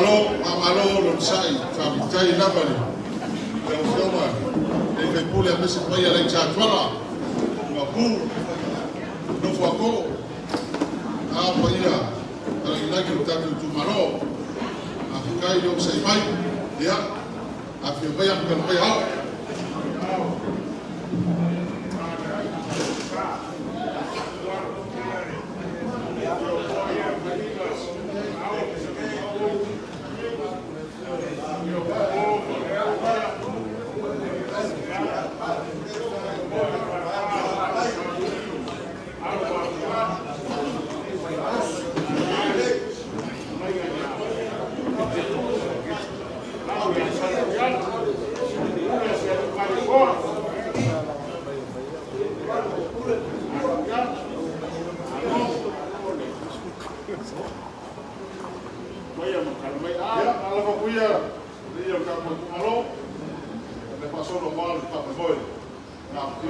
malo lo sai tai na bale le ufoma e fe pule a mesi pai ala chatwala ma pu no fuako a paia ala ina que tatu tu malo a kai yo sai pai ya a fe pai a kan pai ha le pasó lo mal para el gol. No, yo